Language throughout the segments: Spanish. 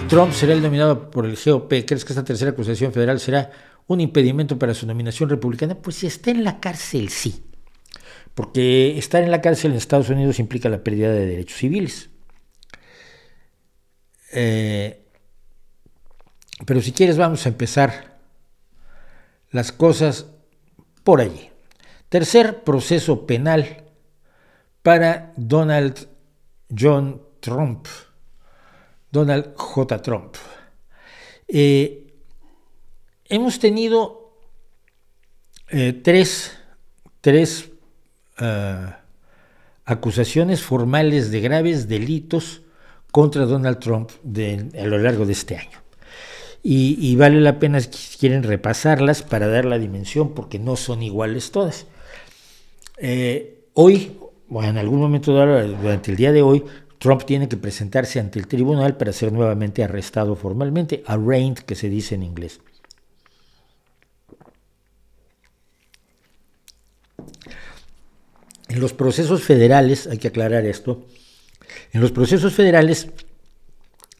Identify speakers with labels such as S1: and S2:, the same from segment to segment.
S1: Trump será el nominado por el GOP. ¿Crees que esta tercera acusación federal será un impedimento para su nominación republicana? Pues si está en la cárcel, sí. Porque estar en la cárcel en Estados Unidos implica la pérdida de derechos civiles. Pero si quieres vamos a empezar las cosas por allí. Tercer proceso penal para Donald J. Trump. Hemos tenido tres acusaciones formales de graves delitos contra Donald Trump a lo largo de este año. Y vale la pena, si quieren, repasarlas para dar la dimensión, porque no son iguales todas. Hoy, o en algún momento durante el día de hoy, Trump tiene que presentarse ante el tribunal para ser nuevamente arrestado formalmente, arraigned, que se dice en inglés. En los procesos federales, hay que aclarar esto, en los procesos federales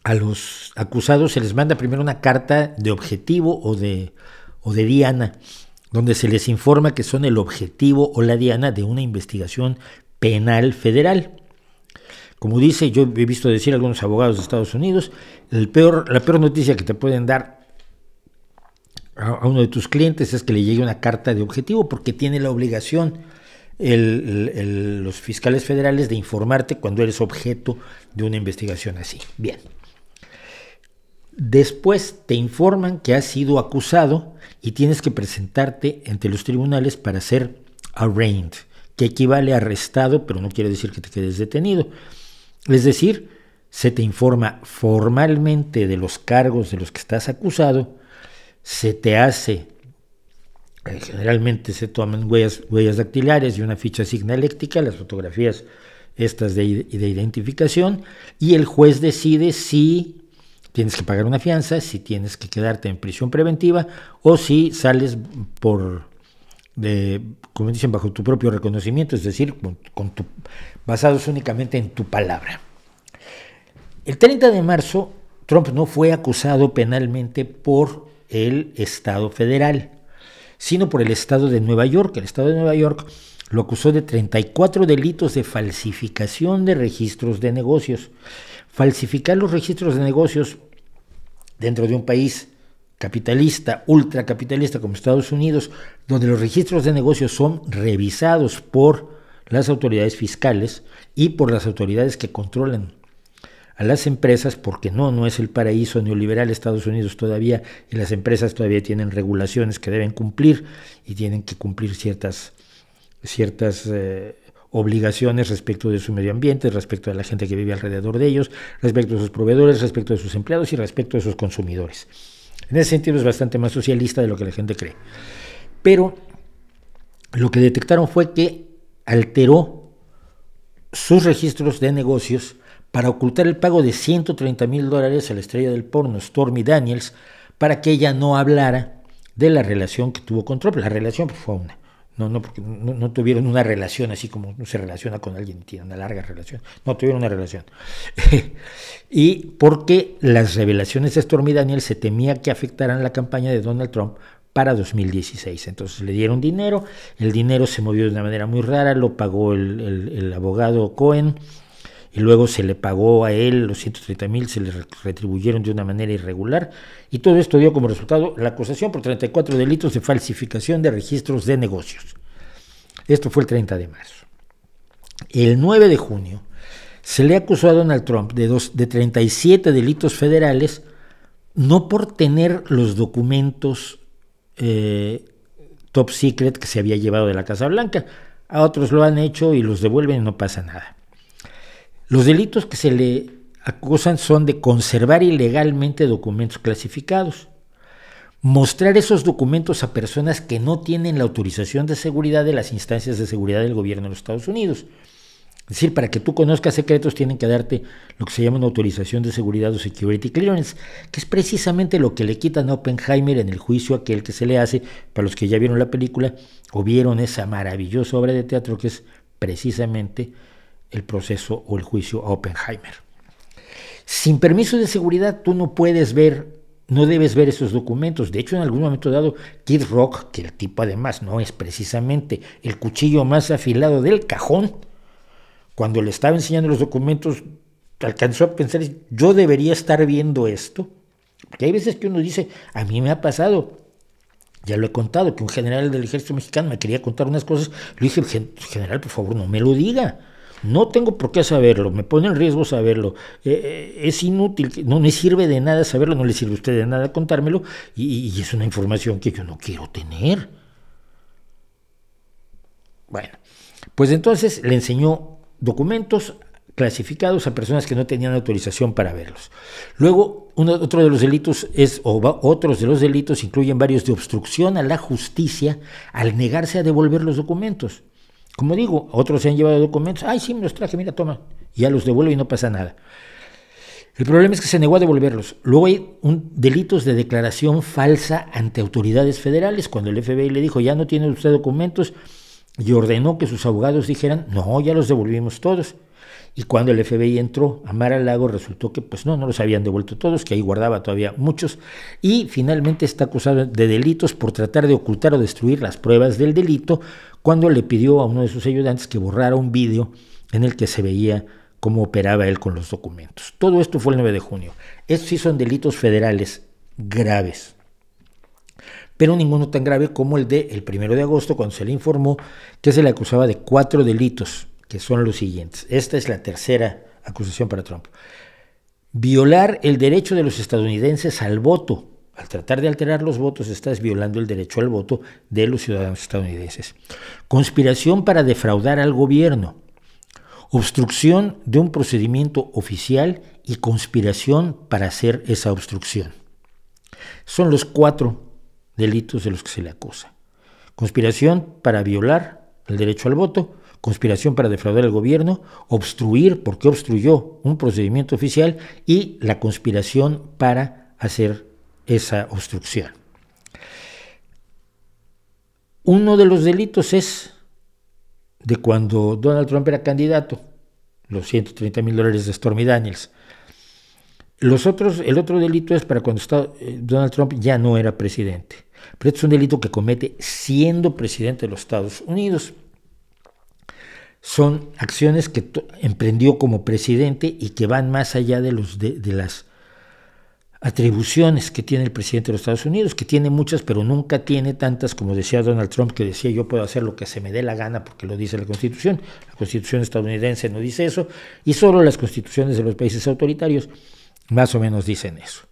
S1: a los acusados se les manda primero una carta de objetivo o de diana, donde se les informa que son el objetivo o la diana de una investigación penal federal. Como dice, yo he visto decir algunos abogados de Estados Unidos, la peor noticia que te pueden dar a uno de tus clientes es que le llegue una carta de objetivo, porque tiene la obligación los fiscales federales de informarte cuando eres objeto de una investigación así. Bien. Después te informan que has sido acusado y tienes que presentarte ante los tribunales para ser arraigned, que equivale a arrestado, pero no quiere decir que te quedes detenido. Es decir, se te informa formalmente de los cargos de los que estás acusado, se te hace, generalmente se toman huellas dactilares y una ficha signaléctica, las fotografías estas de identificación, y el juez decide si tienes que pagar una fianza, si tienes que quedarte en prisión preventiva o si sales como dicen, bajo tu propio reconocimiento, es decir, basados únicamente en tu palabra. El 30 de marzo, Trump no fue acusado penalmente por el Estado federal, sino por el Estado de Nueva York. El Estado de Nueva York lo acusó de 34 delitos de falsificación de registros de negocios. Falsificar los registros de negocios dentro de un país capitalista, ultracapitalista como Estados Unidos, donde los registros de negocios son revisados por las autoridades fiscales y por las autoridades que controlan a las empresas, porque no es el paraíso neoliberal Estados Unidos todavía, y las empresas todavía tienen regulaciones que deben cumplir y tienen que cumplir ciertas obligaciones respecto de su medio ambiente, respecto a la gente que vive alrededor de ellos, respecto a sus proveedores, respecto a sus empleados y respecto a sus consumidores. En ese sentido es bastante más socialista de lo que la gente cree. Pero lo que detectaron fue que alteró sus registros de negocios para ocultar el pago de $130,000 a la estrella del porno Stormy Daniels, para que ella no hablara de la relación que tuvo con Trump. La relación fue una. Porque no tuvieron una relación así como no se relaciona con alguien y tiene una larga relación. No tuvieron una relación. Y porque las revelaciones de Stormy Daniels se temía que afectaran la campaña de Donald Trump para 2016. Entonces le dieron dinero, el dinero se movió de una manera muy rara, lo pagó el abogado Cohen, y luego se le pagó a él los 130,000, se le retribuyeron de una manera irregular, y todo esto dio como resultado la acusación por 34 delitos de falsificación de registros de negocios. Esto fue el 30 de marzo. El 9 de junio se le acusó a Donald Trump de 37 delitos federales, no por tener los documentos top secret que se había llevado de la Casa Blanca. A otros lo han hecho y los devuelven y no pasa nada. Los delitos que se le acusan son de conservar ilegalmente documentos clasificados, mostrar esos documentos a personas que no tienen la autorización de seguridad de las instancias de seguridad del gobierno de los Estados Unidos. Es decir, para que tú conozcas secretos tienen que darte lo que se llama una autorización de seguridad o security clearance, que es precisamente lo que le quitan a Oppenheimer en el juicio aquel que se le hace, para los que ya vieron la película o vieron esa maravillosa obra de teatro que es precisamente el proceso o el juicio a Oppenheimer. Sin permiso de seguridad tú no puedes ver, no debes ver esos documentos. De hecho, en algún momento dado, Kid Rock, que el tipo además no es precisamente el cuchillo más afilado del cajón, cuando le estaba enseñando los documentos, alcanzó a pensar, yo debería estar viendo esto. Porque hay veces que uno dice, a mí me ha pasado, ya lo he contado, que un general del ejército mexicano me quería contar unas cosas, le dije, general, por favor, no me lo diga, no tengo por qué saberlo, me pone en riesgo saberlo, es inútil, no me sirve de nada saberlo, no le sirve a usted de nada contármelo, y es una información que yo no quiero tener. Bueno, pues entonces le enseñó documentos clasificados a personas que no tenían autorización para verlos. Luego, otro de los delitos otros de los delitos incluyen varios de obstrucción a la justicia al negarse a devolver los documentos. Como digo, otros se han llevado documentos, ay, sí, me los traje, mira, toma, y ya los devuelve y no pasa nada. El problema es que se negó a devolverlos. Luego hay delitos de declaración falsa ante autoridades federales, cuando el FBI le dijo, ya no tiene usted documentos, y ordenó que sus abogados dijeran, no, ya los devolvimos todos. Y cuando el FBI entró a Mar-a-Lago, resultó que pues no los habían devuelto todos, que ahí guardaba todavía muchos, y finalmente está acusado de delitos por tratar de ocultar o destruir las pruebas del delito, cuando le pidió a uno de sus ayudantes que borrara un vídeo en el que se veía cómo operaba él con los documentos. Todo esto fue el 9 de junio. Estos sí son delitos federales graves, pero ninguno tan grave como el del 1 de agosto, cuando se le informó que se le acusaba de 4 delitos, que son los siguientes. Esta es la tercera acusación para Trump. Violar el derecho de los estadounidenses al voto. Al tratar de alterar los votos, estás violando el derecho al voto de los ciudadanos estadounidenses. Conspiración para defraudar al gobierno. Obstrucción de un procedimiento oficial y conspiración para hacer esa obstrucción. Son los 4 delitos de los que se le acusa. Conspiración para violar el derecho al voto, conspiración para defraudar al gobierno, obstruir, porque obstruyó un procedimiento oficial, y la conspiración para hacer esa obstrucción. Uno de los delitos es de cuando Donald Trump era candidato, los $130,000 de Stormy Daniels. El otro delito es para cuando Donald Trump ya no era presidente. Pero este es un delito que comete siendo presidente de los Estados Unidos. Son acciones que emprendió como presidente y que van más allá de las atribuciones que tiene el presidente de los Estados Unidos, que tiene muchas, pero nunca tiene tantas como decía Donald Trump, que decía yo puedo hacer lo que se me dé la gana porque lo dice la Constitución. La Constitución estadounidense no dice eso, y solo las constituciones de los países autoritarios más o menos dicen eso.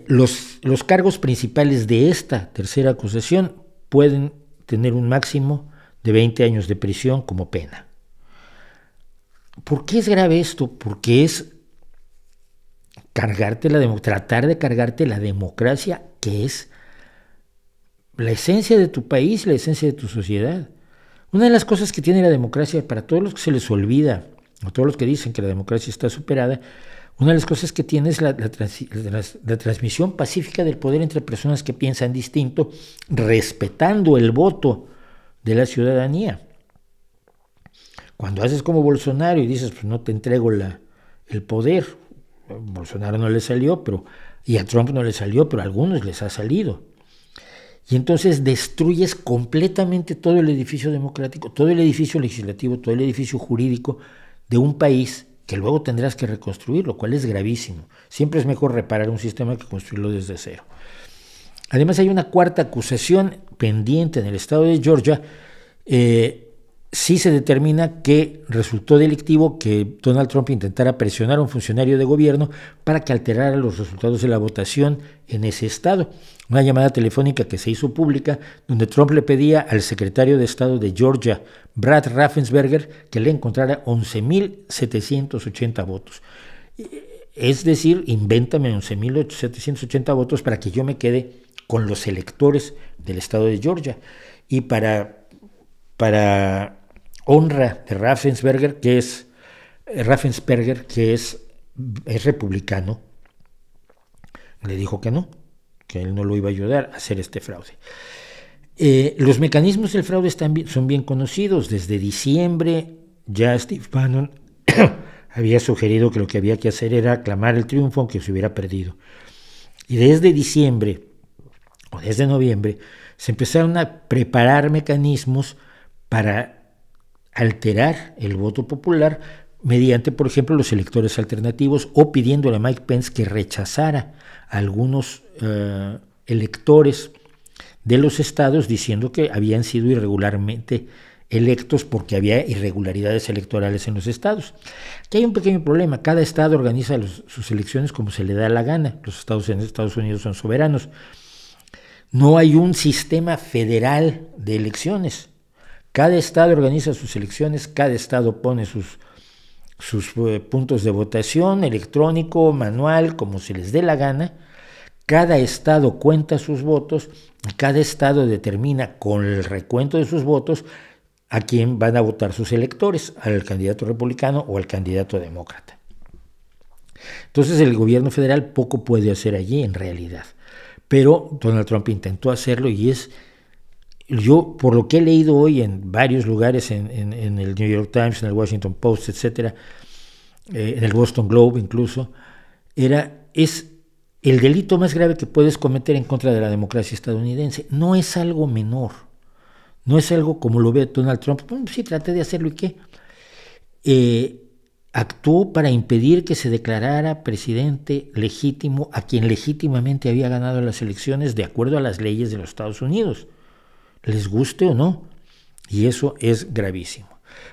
S1: Los cargos principales de esta tercera acusación pueden tener un máximo de 20 años de prisión como pena. ¿Por qué es grave esto? Porque es tratar de cargarte la democracia, que es la esencia de tu país, la esencia de tu sociedad. Una de las cosas que tiene la democracia, para todos los que se les olvida, o todos los que dicen que la democracia está superada, una de las cosas que tiene es la transmisión pacífica del poder entre personas que piensan distinto, respetando el voto de la ciudadanía. Cuando haces como Bolsonaro y dices, pues no te entrego el poder, a Bolsonaro no le salió, y a Trump no le salió, pero a algunos les ha salido. Y entonces destruyes completamente todo el edificio democrático, todo el edificio legislativo, todo el edificio jurídico de un país que luego tendrás que reconstruir, lo cual es gravísimo. Siempre es mejor reparar un sistema que construirlo desde cero. Además hay una cuarta acusación pendiente en el estado de Georgia. Sí se determina que resultó delictivo que Donald Trump intentara presionar a un funcionario de gobierno para que alterara los resultados de la votación en ese estado. Una llamada telefónica que se hizo pública donde Trump le pedía al secretario de Estado de Georgia, Brad Raffensperger, que le encontrara 11,780 votos. Es decir, invéntame 11,780 votos para que yo me quede con los electores del estado de Georgia. Y para honra de Raffensperger, que es republicano, le dijo que no, que él no lo iba a ayudar a hacer este fraude. Los mecanismos del fraude son bien conocidos. Desde diciembre ya Steve Bannon había sugerido que lo que había que hacer era aclamar el triunfo aunque se hubiera perdido. Y desde diciembre o desde noviembre se empezaron a preparar mecanismos para alterar el voto popular mediante, por ejemplo, los electores alternativos o pidiéndole a Mike Pence que rechazara a algunos electores de los estados diciendo que habían sido irregularmente electos porque había irregularidades electorales en los estados. Aquí hay un pequeño problema, cada estado organiza sus elecciones como se le da la gana, los estados en Estados Unidos son soberanos. No hay un sistema federal de elecciones, cada estado organiza sus elecciones, cada estado pone sus puntos de votación, electrónico, manual, como se les dé la gana. Cada estado cuenta sus votos y cada estado determina con el recuento de sus votos a quién van a votar sus electores, al candidato republicano o al candidato demócrata. Entonces el gobierno federal poco puede hacer allí en realidad, pero Donald Trump intentó hacerlo y yo por lo que he leído hoy en varios lugares, en el New York Times, en el Washington Post, etcétera, en el Boston Globe incluso, es el delito más grave que puedes cometer en contra de la democracia estadounidense. No es algo menor, no es algo como lo ve Donald Trump. Bueno, sí, traté de hacerlo y qué. Actuó para impedir que se declarara presidente legítimo a quien legítimamente había ganado las elecciones de acuerdo a las leyes de los Estados Unidos, les guste o no, y eso es gravísimo.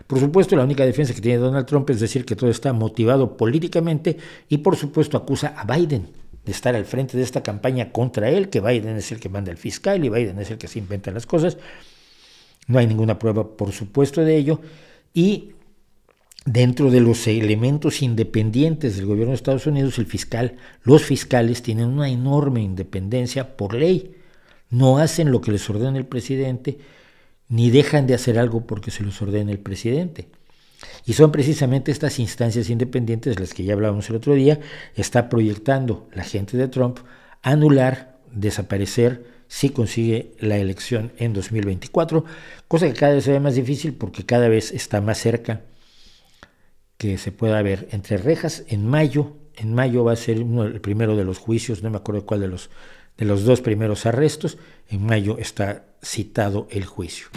S1: Por supuesto, la única defensa que tiene Donald Trump es decir que todo está motivado políticamente y por supuesto acusa a Biden de estar al frente de esta campaña contra él, que Biden es el que manda el fiscal y Biden es el que se inventa las cosas. No hay ninguna prueba, por supuesto, de ello, y dentro de los elementos independientes del gobierno de Estados Unidos, los fiscales tienen una enorme independencia por ley. No hacen lo que les ordena el presidente, ni dejan de hacer algo porque se los ordena el presidente. Y son precisamente estas instancias independientes, de las que ya hablábamos el otro día, está proyectando la gente de Trump anular, desaparecer, si consigue la elección en 2024, cosa que cada vez se ve más difícil porque cada vez está más cerca que se pueda ver entre rejas en mayo. En mayo va a ser el primero de los juicios, no me acuerdo cuál de los dos primeros arrestos. En mayo está citado el juicio.